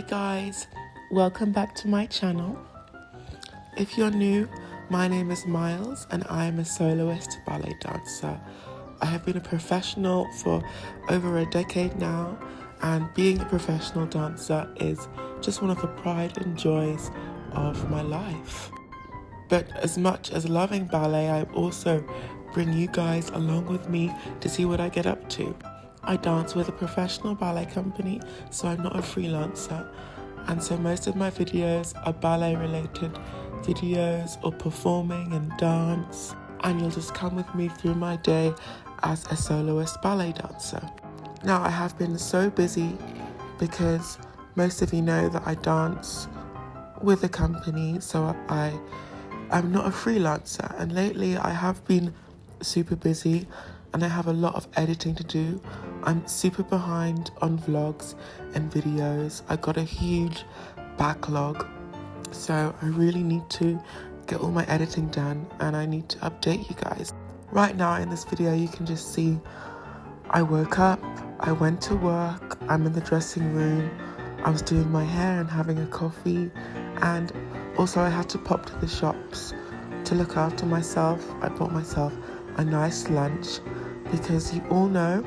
guys, welcome back to my channel. If you're new, my name is Miles and I am a soloist ballet dancer. I have been a professional for over a decade now, and being a professional dancer is just one of the pride and joys of my life. But as much as loving ballet, I also bring you guys along with me to see what I get up to. I dance with a professional ballet company, so I'm not a freelancer. And so most of my videos are ballet related videos or performing and dance. And you'll just come with me through my day as a soloist ballet dancer. Now I have been so busy because most of you know that I dance with a company, so I'm not a freelancer. And lately I have been super busy and I have a lot of editing to do. I'm super behind on vlogs and videos. I got a huge backlog, so I really need to get all my editing done and I need to update you guys. Right now in this video you can just see I woke up, I went to work, I'm in the dressing room, I was doing my hair and having a coffee, and also I had to pop to the shops to look after myself. I bought myself a nice lunch because you all know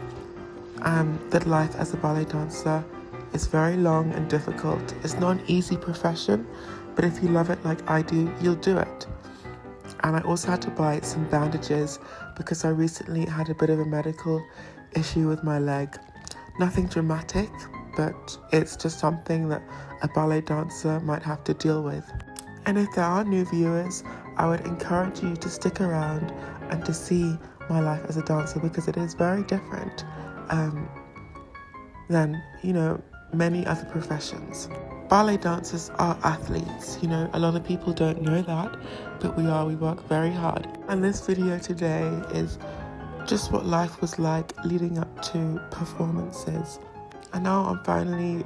that life as a ballet dancer is very long and difficult. It's not an easy profession, but if you love it like I do, you'll do it. And I also had to buy some bandages because I recently had a bit of a medical issue with my leg. Nothing dramatic, but it's just something that a ballet dancer might have to deal with. And if there are new viewers, I would encourage you to stick around and to see my life as a dancer because it is very different than, many other professions. Ballet dancers are athletes, a lot of people don't know that, but we work very hard. And this video today is just what life was like leading up to performances. And now I'm finally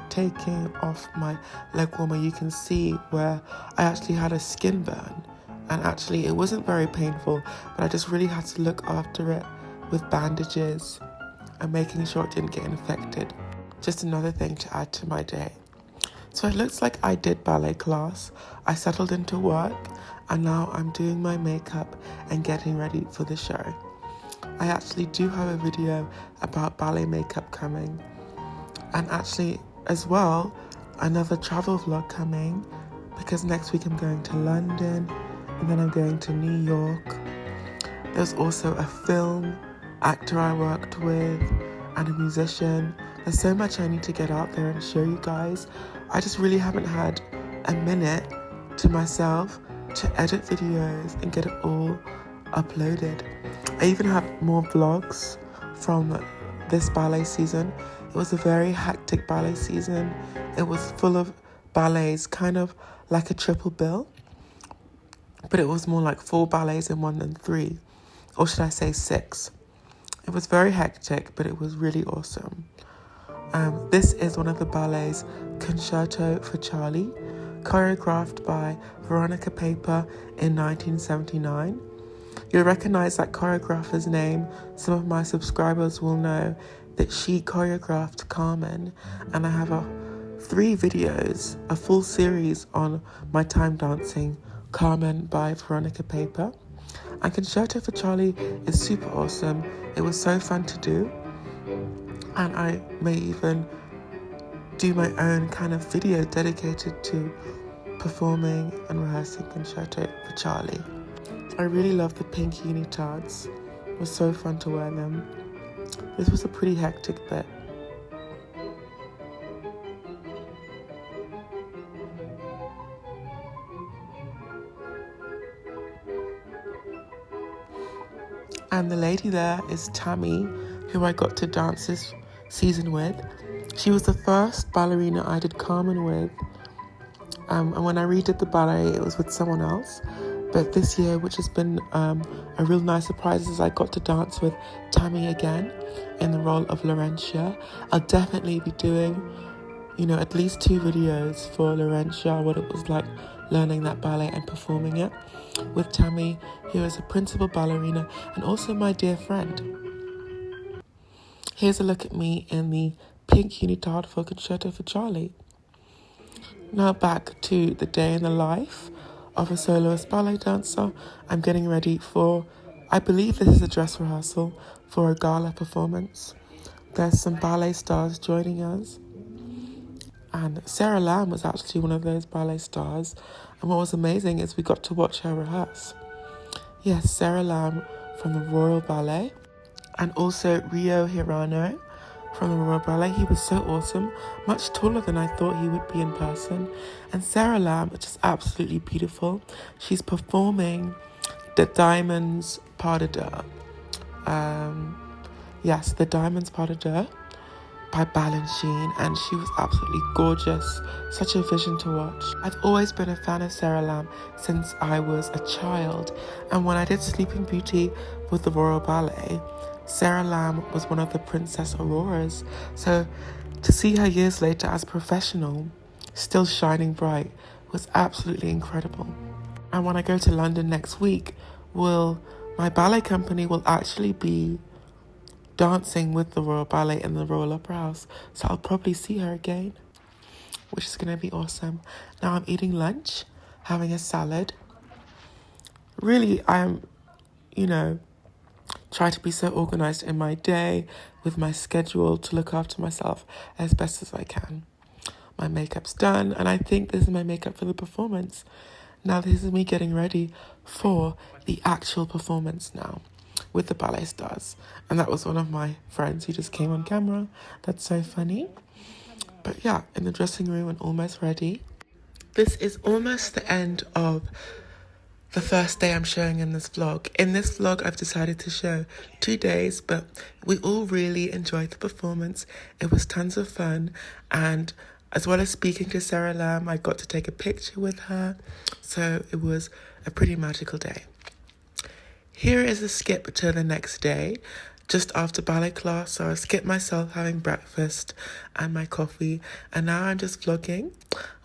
taking off my leg warmer. You can see where I actually had a skin burn, and actually it wasn't very painful, but I just really had to look after it with bandages and making sure it didn't get infected. Just another thing to add to my day. So it looks like I did ballet class, I settled into work, and now I'm doing my makeup and getting ready for the show. I actually do have a video about ballet makeup coming, and actually as well another travel vlog coming, because next week I'm going to London and then I'm going to New York. There's also a film actor I worked with and a musician. There's so much I need to get out there and show you guys. I just really haven't had a minute to myself to edit videos and get it all uploaded. I even have more vlogs from this ballet season. It was a very hectic ballet season. It was full of ballets, kind of like a triple bill, but it was more like 4 ballets in one than 3, or should I say 6. It was very hectic, but it was really awesome. This is one of the ballets, Concerto for Charlie, choreographed by Veronica Paper in 1979. You'll recognize that choreographer's name. Some of my subscribers will know that she choreographed Carmen, and I have 3 videos, a full series on my time dancing Carmen by Veronica Paper. And Concerto for Charlie is super awesome. It was so fun to do, and I may even do my own kind of video dedicated to performing and rehearsing Concerto for Charlie. I really love the pink unitards. It was so fun to wear them. This was a pretty hectic bit. And the lady there is Tammy, who I got to dance this season with. She was the first ballerina I did Carmen with. And when I redid the ballet, it was with someone else. But this year, which has been a real nice surprise, is I got to dance with Tammy again in the role of Laurentia. I'll definitely be doing, at least 2 videos for Laurentia, what it was like learning that ballet and performing it with Tammy, who is a principal ballerina and also my dear friend. Here's a look at me in the pink unitard for Concerto for Charlie. Now back to the day in the life of a soloist ballet dancer. I'm getting ready for, I believe this is a dress rehearsal for a gala performance. There's some ballet stars joining us. And Sarah Lamb was actually one of those ballet stars. And what was amazing is we got to watch her rehearse. Yes, Sarah Lamb from the Royal Ballet. And also Rio Hirano from the Royal Ballet. He was so awesome, much taller than I thought he would be in person. And Sarah Lamb is just absolutely beautiful. She's performing the Diamonds Pas de Deux. Yes, the Diamonds Pas de Deux by Balanchine, and she was absolutely gorgeous. Such a vision to watch. I've always been a fan of Sarah Lamb since I was a child, and when I did Sleeping Beauty with the Royal Ballet, Sarah Lamb was one of the Princess Auroras. So to see her years later as professional, still shining bright, was absolutely incredible. And when I go to London next week, my ballet company will actually be dancing with the Royal Ballet in the Royal Opera House. So I'll probably see her again, which is going to be awesome. Now I'm eating lunch, having a salad. Really, I'm, try to be so organized in my day with my schedule to look after myself as best as I can. My makeup's done, and I think this is my makeup for the performance. Now this is me getting ready for the actual performance now with the ballet stars. And that was one of my friends who just came on camera. That's so funny. But yeah, in the dressing room and almost ready. This is almost the end of the first day I'm showing in this vlog. In this vlog, I've decided to show 2 days, but we all really enjoyed the performance. It was tons of fun, and as well as speaking to Sarah Lamb, I got to take a picture with her, so it was a pretty magical day. Here is a skip to the next day, just after ballet class, so I skipped myself having breakfast and my coffee, and now I'm just vlogging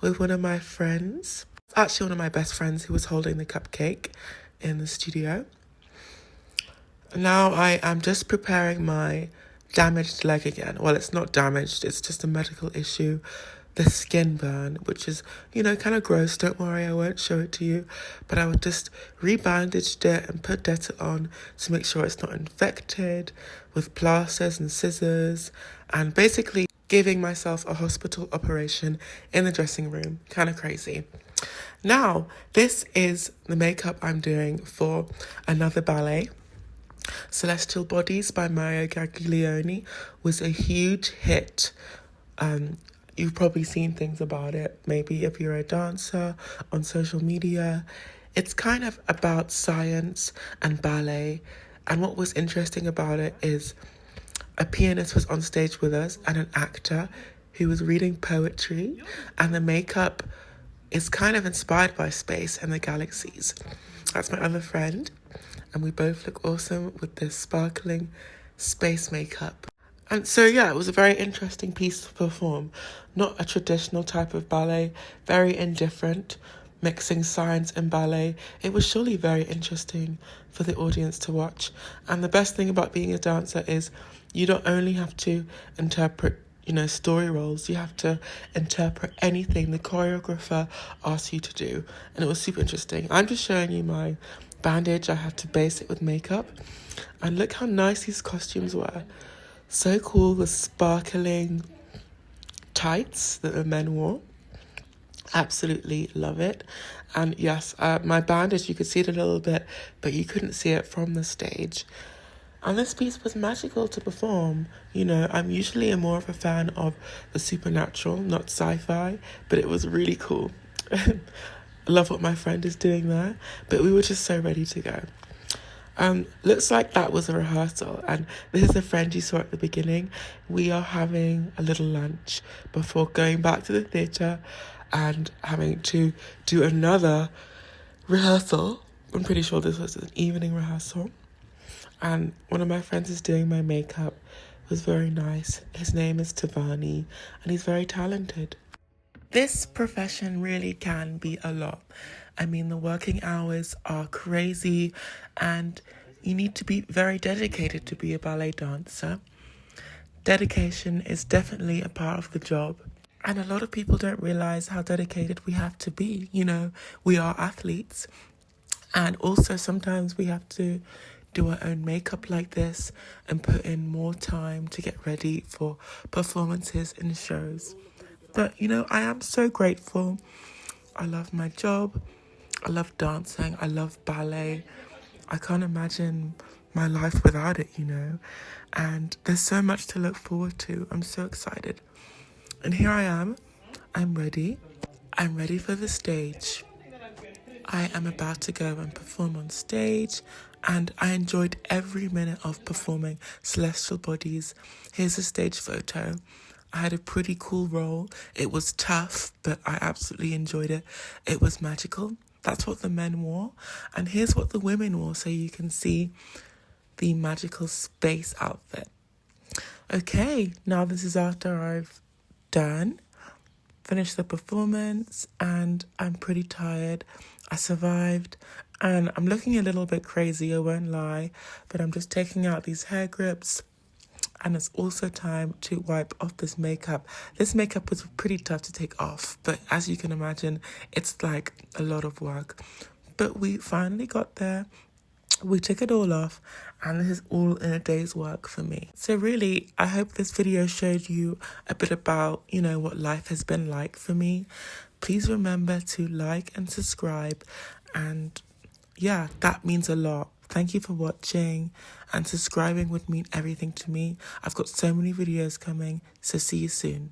with one of my friends. Actually one of my best friends who was holding the cupcake in the studio. Now I am just preparing my damaged leg again. Well, it's not damaged, it's just a medical issue. The skin burn, which is, kind of gross. Don't worry, I won't show it to you. But I would just rebandaged it and put Dettol on to make sure it's not infected with plasters and scissors. And basically giving myself a hospital operation in the dressing room. Kind of crazy. Now, this is the makeup I'm doing for another ballet. Celestial Bodies by Mario Gaglione was a huge hit. You've probably seen things about it, maybe if you're a dancer on social media. It's kind of about science and ballet. And what was interesting about it is a pianist was on stage with us and an actor who was reading poetry, and the makeup is kind of inspired by space and the galaxies. That's my other friend, and we both look awesome with this sparkling space makeup. And so, yeah, it was a very interesting piece to perform. Not a traditional type of ballet, very indifferent, mixing science and ballet. It was surely very interesting for the audience to watch. And the best thing about being a dancer is you don't only have to interpret story roles, you have to interpret anything the choreographer asks you to do. And it was super interesting. I'm just showing you my bandage. I have to base it with makeup. And look how nice these costumes were. So cool, the sparkling tights that the men wore. Absolutely love it. And yes, my bandage, you could see it a little bit, but you couldn't see it from the stage. And this piece was magical to perform. I'm usually more of a fan of the supernatural, not sci-fi, but it was really cool. I love what my friend is doing there, but we were just so ready to go. Looks like that was a rehearsal, and this is the friend you saw at the beginning. We are having a little lunch before going back to the theatre and having to do another rehearsal. I'm pretty sure this was an evening rehearsal. And one of my friends is doing my makeup. It was very nice. His name is Tavani, and he's very talented. This profession really can be a lot. I mean, the working hours are crazy, and you need to be very dedicated to be a ballet dancer. Dedication is definitely a part of the job. And a lot of people don't realize how dedicated we have to be. You know, we are athletes. And also sometimes we have to do our own makeup like this and put in more time to get ready for performances and shows. But, you know, I am so grateful. I love my job. I love dancing. I love ballet. I can't imagine my life without it, you know. And there's so much to look forward to. I'm so excited. And here I am. I'm ready. I'm ready for the stage. I am about to go and perform on stage, and I enjoyed every minute of performing Celestial Bodies. Here's a stage photo. I had a pretty cool role. It was tough, but I absolutely enjoyed it. It was magical. That's what the men wore. And here's what the women wore, so you can see the magical space outfit. Okay, now this is after I've finished the performance, and I'm pretty tired. I survived, and I'm looking a little bit crazy, I won't lie, but I'm just taking out these hair grips, and it's also time to wipe off this makeup. This makeup was pretty tough to take off, but as you can imagine, it's like a lot of work. But we finally got there. We took it all off, and this is all in a day's work for me. So really, I hope this video showed you a bit about, you know, what life has been like for me. Please remember to like and subscribe, and yeah, that means a lot. Thank you for watching, and subscribing would mean everything to me. I've got so many videos coming, so see you soon.